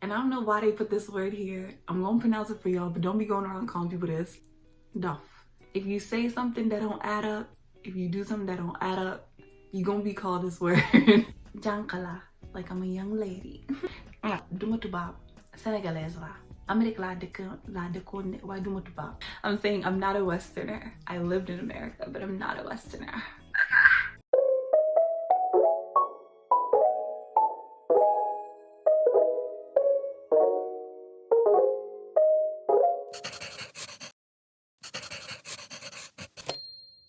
And I don't know why they put this word here. I'm gonna pronounce it for y'all, but don't be going around calling people this. Duff. If you say something that don't add up, if you do something that don't add up, you're gonna be called this word. Jankala, like I'm a young lady. Dumatubab, Senegalese la. I'm saying I'm not a Westerner. I lived in America, but I'm not a Westerner.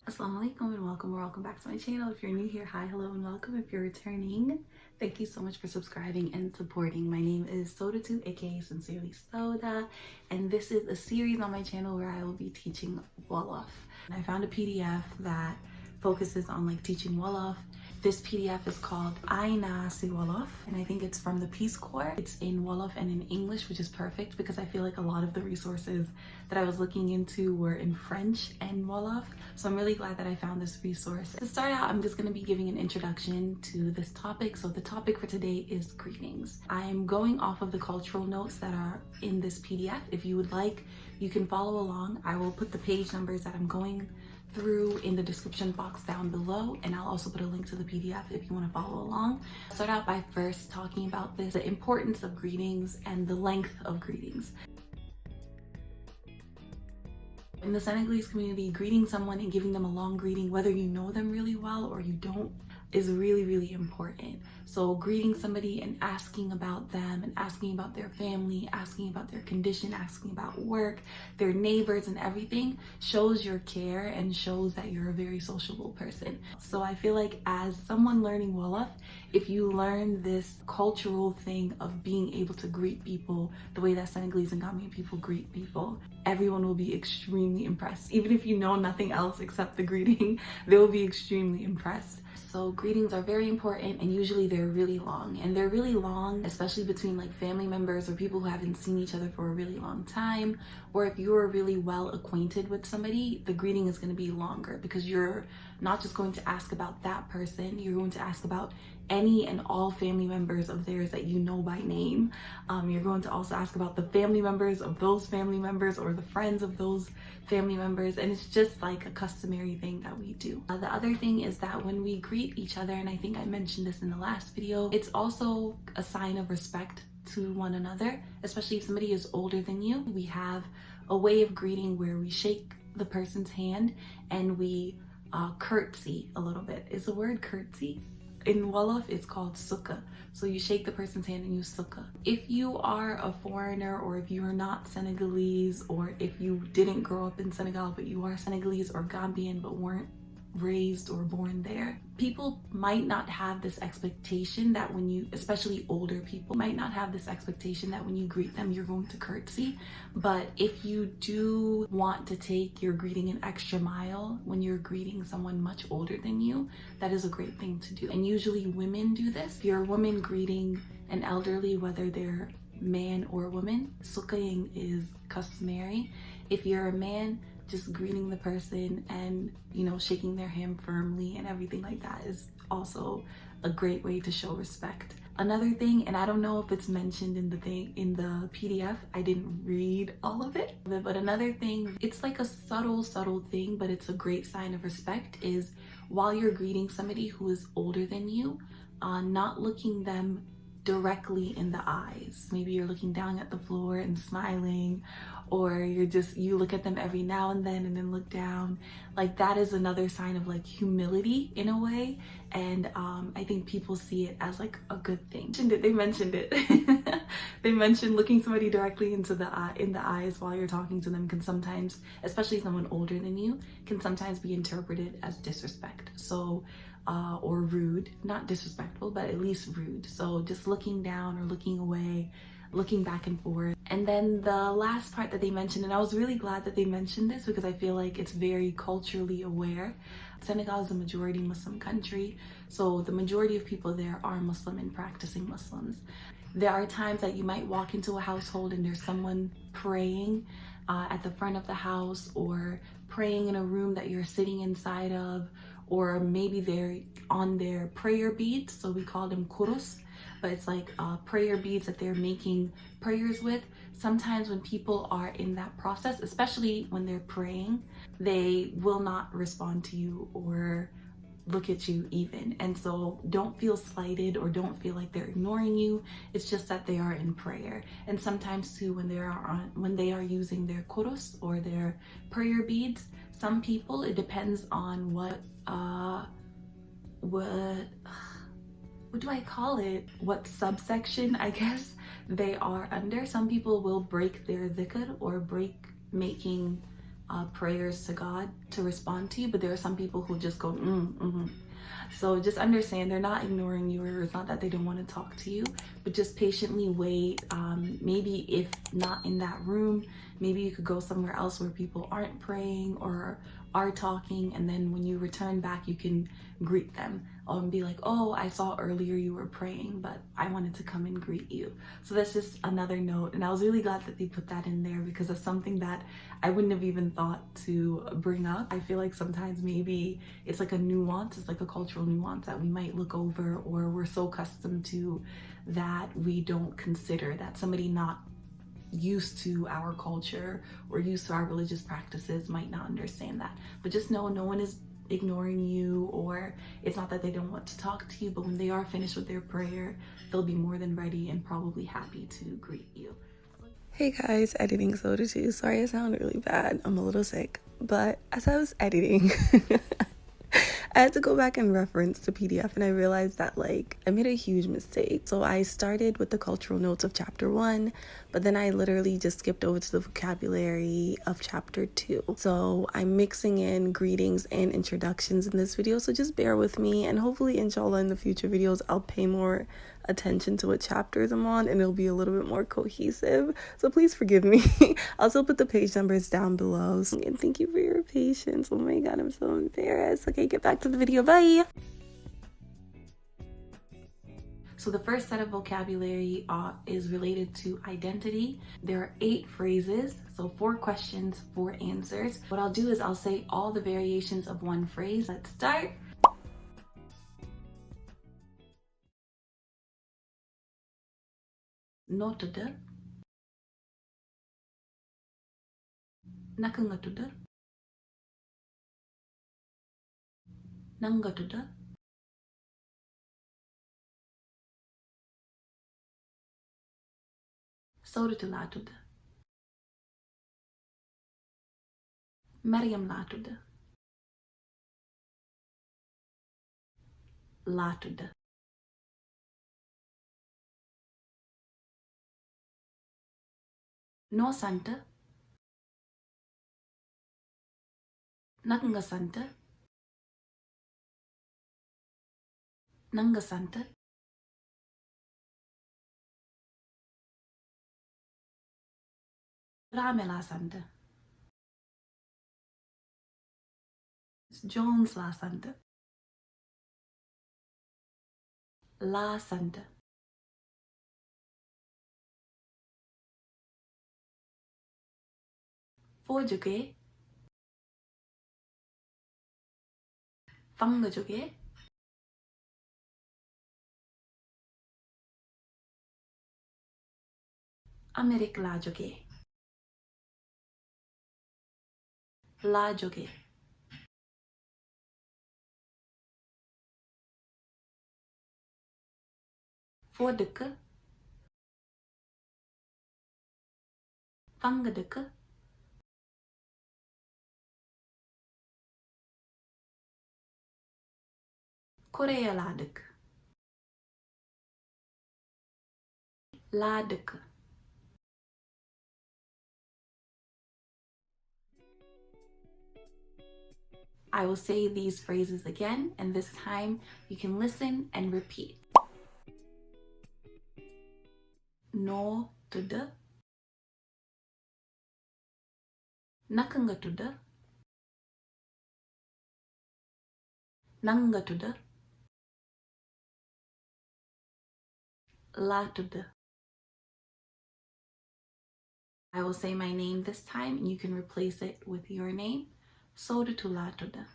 Assalamu alaikum and welcome back to my channel. If you're new here, hi, hello, and welcome. If you're returning, thank you so much for subscribing and supporting. My name is Soda2, aka Sincerely Soda, and this is a series on my channel where I will be teaching Wolof. I found a PDF that focuses on teaching Wolof. This PDF is called Aina Si Wolof, and I think it's from the Peace Corps. It's in Wolof and in English, which is perfect because I feel like a lot of the resources that I was looking into were in French and Wolof. So I'm really glad that I found this resource. To start out, I'm just going to be giving an introduction to this topic. So the topic for today is greetings. I'm going off of the cultural notes that are in this PDF. If you would like, you can follow along. I will put the page numbers that I'm going through in the description box down below, and I'll also put a link to the PDF if you want to follow along. I'll start out by first talking about the importance of greetings and the length of greetings. In the Senegalese community, greeting someone and giving them a long greeting, whether you know them really well or you don't, is really important. So greeting somebody and asking about them and asking about their family, asking about their condition, asking about work, their neighbors and everything shows your care and shows that you're a very sociable person. So I feel like as someone learning Wolof, if you learn this cultural thing of being able to greet people the way that Senegalese and Gambian people greet people, everyone will be extremely impressed. Even if you know nothing else except the greeting, they will be extremely impressed. So greetings are very important, and usually they're really long. And they're really long, especially between family members or people who haven't seen each other for a really long time. Or if you're really well acquainted with somebody, the greeting is going to be longer because you're not just going to ask about that person, you're going to ask about any and all family members of theirs that you know by name. You're going to also ask about the family members of those family members or the friends of those family members, and it's just like a customary thing that we do. The other thing is that when we greet each other, and I think I mentioned this in the last video, it's also a sign of respect to one another, especially if somebody is older than you. We have a way of greeting where we shake the person's hand and we curtsy a little bit. Is the word curtsy? In Wolof, it's called suka. So you shake the person's hand and you suka. If you are a foreigner, or if you are not Senegalese, or if you didn't grow up in Senegal, but you are Senegalese or Gambian, but weren't raised or born there, people might not have this expectation that when you, especially older people, might not have this expectation that when you greet them, you're going to curtsy. But if you do want to take your greeting an extra mile when you're greeting someone much older than you, that is a great thing to do. And usually women do this. If you're a woman greeting an elderly, whether they're man or woman, sukaying is customary. If you're a man, just greeting the person and shaking their hand firmly and everything like that is also a great way to show respect. Another thing, and I don't know if it's mentioned in the PDF, I didn't read all of it, but another thing, it's like a subtle thing, but it's a great sign of respect, is while you're greeting somebody who is older than you, not looking them directly in the eyes. Maybe you're looking down at the floor and smiling, or you look at them every now and then look down. That is another sign of humility in a way, and I think people see it as a good thing. They mentioned it. They mentioned looking somebody directly in the eyes while you're talking to them can sometimes, especially someone older than you, can sometimes be interpreted as disrespect. So or rude, not disrespectful, but at least rude. So just looking down or looking away, looking back and forth. And then the last part that they mentioned, and I was really glad that they mentioned this because I feel like it's very culturally aware. Senegal is a majority Muslim country, so the majority of people there are Muslim and practicing Muslims. There are times that you might walk into a household and there's someone praying at the front of the house, or praying in a room that you're sitting inside of, or maybe they're on their prayer beads, so we call them kurus. but it's like prayer beads that they're making prayers with. Sometimes when people are in that process, especially when they're praying, they will not respond to you or look at you even. And so don't feel slighted or don't feel like they're ignoring you. It's just that they are in prayer. And sometimes too, when they are using their koros or their prayer beads, some people, it depends on what do I call it? What subsection, I guess, they are under. Some people will break their dhikr or break making prayers to God to respond to you, but there are some people who just go So just understand they're not ignoring you, or it's not that they don't want to talk to you, but just patiently wait. Maybe if not in that room, maybe you could go somewhere else where people aren't praying or are talking, and then when you return back you can greet them and be like, oh, I saw earlier you were praying, but I wanted to come and greet you. So that's just another note, and I was really glad that they put that in there because it's something that I wouldn't have even thought to bring up. I feel like sometimes maybe it's like a nuance, it's like a cultural nuance that we might look over, or we're so accustomed to that we don't consider that somebody not used to our culture or used to our religious practices might not understand that. But just know no one is ignoring you, or it's not that they don't want to talk to you, but when they are finished with their prayer, they'll be more than ready and probably happy to greet you. Hey guys, editing soda too. Sorry I sound really bad. I'm a little sick. But as I was editing, I had to go back and reference the PDF, and I realized that I made a huge mistake. So I started with the cultural notes of chapter 1, but then I literally just skipped over to the vocabulary of chapter 2. So I'm mixing in greetings and introductions in this video, so just bear with me, and hopefully inshallah in the future videos I'll pay more attention to what chapters I'm on and it'll be a little bit more cohesive, so please forgive me. I'll still put the page numbers down below, and thank you for your patience. Oh my god, I'm so embarrassed. Okay, get back to the video. Bye. So the first set of vocabulary is related to identity. There are 8 phrases, so 4 questions, 4 answers. What I'll do is I'll say all the variations of one phrase. Let's start. Notudur. Nakangatudur. Nangatudur. Sorutulattudur. Maryamlattudur. Lattudur. No Santa. Nakanga Santa. Nanga Santa. Ramela Santa. Jones La Santa. La Santa. Fojuke. Fangajuke. Amerik Lajuke. Lajuke. Foduke. Fangaduke. Korea Laduk. Laduk. I will say these phrases again, and this time you can listen and repeat. No tuda. Nakanga tuda. Nanga tuda. La tuda. I will say my name this time, and you can replace it with your name. Soda la tuda.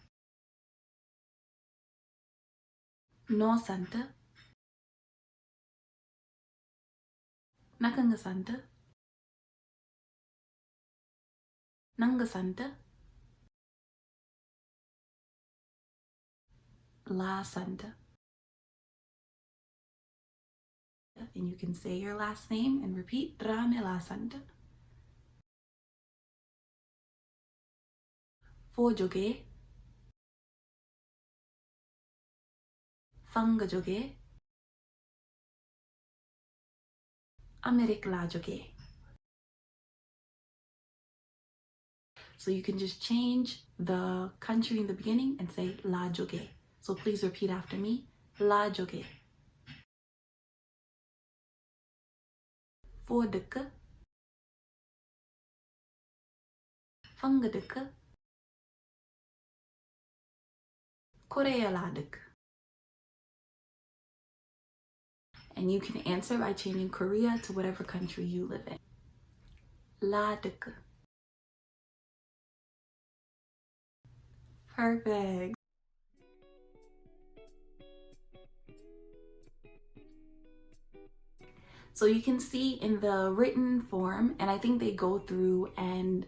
No Santa. Naka nga sant? Nanga sant? La sant. And you can say your last name and repeat Rame la sant. Fo joge. Fanga joge. Amerik la joge. So you can just change the country in the beginning and say la joge. So please repeat after me. La joge. Fo dëkk. Fanga dëkk. Korea la dëkk. And you can answer by changing Korea to whatever country you live in. La dëkk. Perfect. So you can see in the written form, and I think they go through and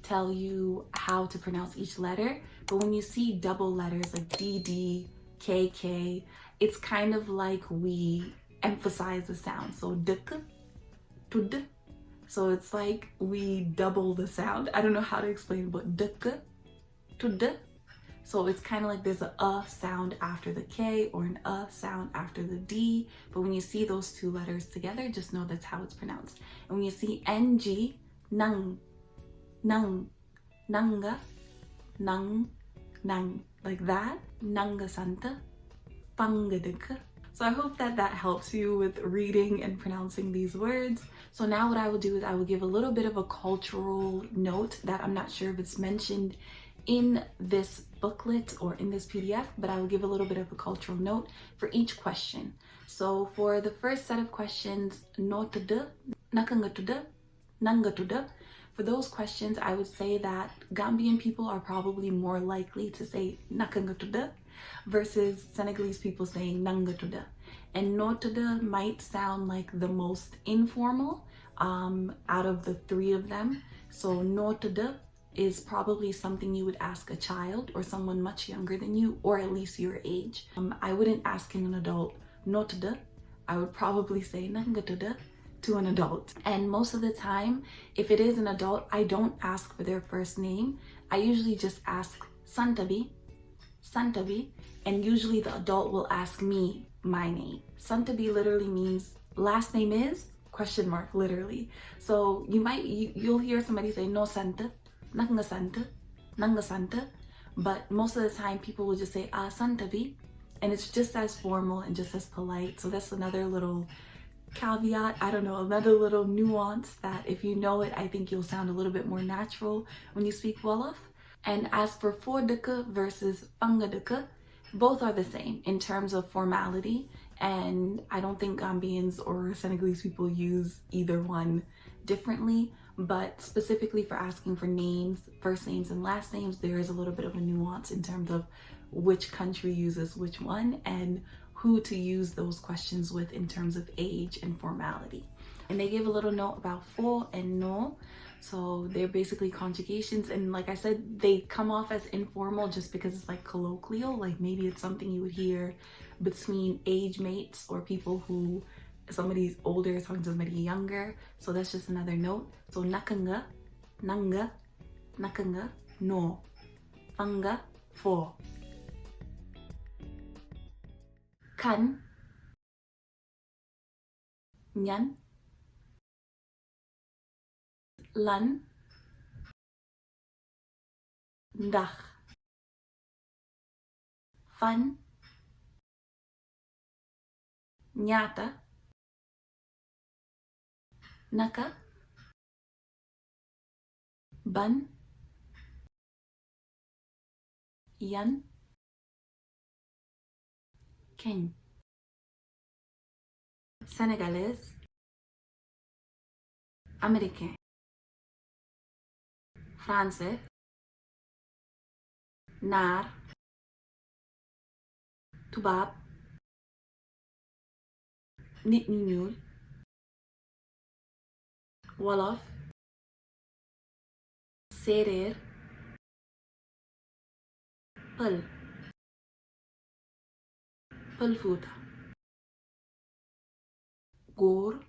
tell you how to pronounce each letter, but when you see double letters like DD, KK, it's kind of like we emphasize the sound. So dk, tud. So it's like we double the sound. I don't know how to explain, but dk, tud. So it's kind of like there's a sound after the K or an sound after the D. But when you see those two letters together, just know that's how it's pronounced. And when you see NG, nang, nang, nanga, nang, nang, like that, nanga santa, pangadika. So I hope that that helps you with reading and pronouncing these words. So now what I will do is I will give a little bit of a cultural note that I'm not sure if it's mentioned in this booklet or in this PDF, but I will give a little bit of a cultural note for each question. So for the first set of questions, notuda, nakangatuda, nangatuda, for those questions, I would say that Gambian people are probably more likely to say nakangatuda versus Senegalese people saying nangatuda. And notuda might sound like the most informal out of the three of them. So notuda is probably something you would ask a child or someone much younger than you, or at least your age. I wouldn't ask an adult notuda. I would probably say nangatuda to an adult. And most of the time, if it is an adult, I don't ask for their first name. I usually just ask santabi, santabi, and usually the adult will ask me my name. Santabi literally means last name is ? Literally. So you'll hear somebody say no santa, nanga santa, nanga santa, but most of the time people will just say santabi, and it's just as formal and just as polite. So that's another little caveat, I don't know, another little nuance that if you know it, I think you'll sound a little bit more natural when you speak Wolof. And as for Fordika versus Fangadika, both are the same in terms of formality, and I don't think Gambians or Senegalese people use either one differently, but specifically for asking for names, first names and last names, there is a little bit of a nuance in terms of which country uses which one and who to use those questions with in terms of age and formality. And they gave a little note about fo and no. So they're basically conjugations, and like I said, they come off as informal just because it's like colloquial, like maybe it's something you would hear between age mates or people who somebody's older talking to somebody younger. So that's just another note. So nakanga, nanga, nakanga, no, fanga, fo. Kan, nyan, lan, ndax, fan, ñaata, naka, ban, yan, kañ. Sénégalais, américain, français, naar, tubaab, nit ñu ñuul, Wolof Series Pul Pulfuta Góor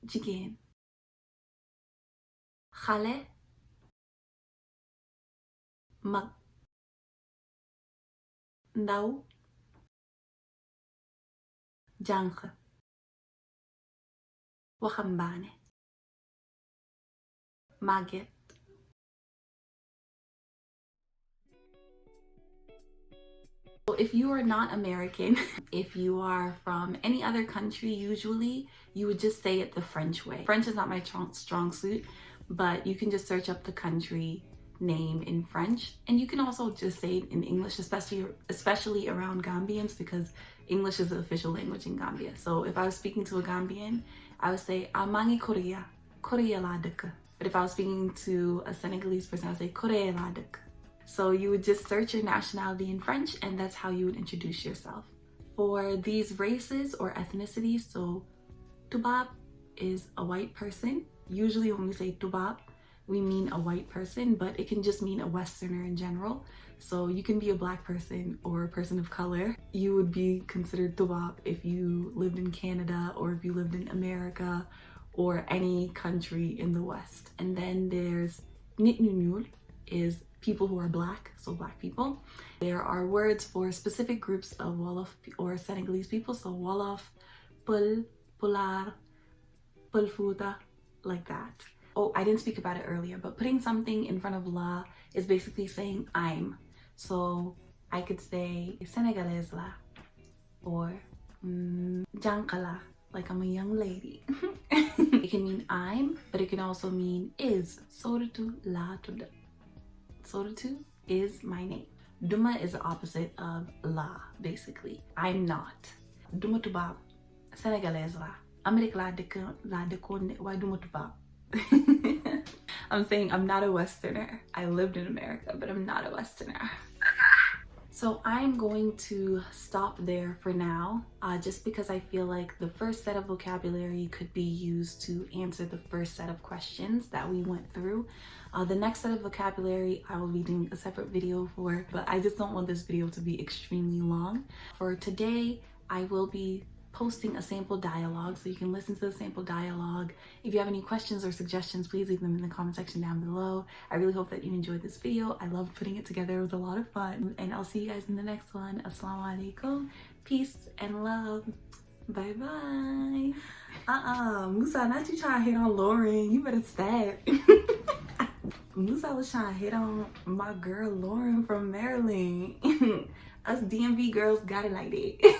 Jigéen Xale Mag Ndaw Jànq Waxambaane Màgget. So if you are not American, if you are from any other country, usually you would just say it the French way. French is not my strong suit, but you can just search up the country name in French, and you can also just say it in English, especially around Gambians, because English is the official language in Gambia. So if I was speaking to a Gambian, I would say Amangi Korea la dëkk. But if I was speaking to a Senegalese person, I would say Korea la dëkk. So you would just search your nationality in French, and that's how you would introduce yourself. For these races or ethnicities, so Tubab is a white person. Usually when we say Tubab, we mean a white person, but it can just mean a Westerner in general. So you can be a black person or a person of color. You would be considered Tubab if you lived in Canada or if you lived in America or any country in the West. And then there's Nit ñu ñuul is people who are black, so black people. There are words for specific groups of Wolof or Senegalese people, so Wolof, Pul, Pular, Pulfuta, like that. Oh, I didn't speak about it earlier, but putting something in front of la is basically saying I'm. So I could say Senegalese la or Jankala, like I'm a young lady. It can mean I'm, but it can also mean is. Sorutu la tuda. Sorutu is my name. Duma is the opposite of la, basically. I'm not. Duma tubab. Senegalese la. Amerik la dekone wa duma tubab. I'm saying I'm not a Westerner. I lived in America, but I'm not a Westerner. So I'm going to stop there for now, just because I feel like the first set of vocabulary could be used to answer the first set of questions that we went through. The next set of vocabulary I will be doing a separate video for, but I just don't want this video to be extremely long. For today, I will be posting a sample dialogue so you can listen to the sample dialogue. If you have any questions or suggestions, please leave them in the comment section down below. I really hope that you enjoyed this video. I loved putting it together. It was a lot of fun. And I'll see you guys in the next one. Assalamu alaikum. Peace and love. Bye bye. Musa, not you trying to hit on Lauren. You better stop. Musa was trying to hit on my girl Lauren from Maryland. Us DMV girls got it like that.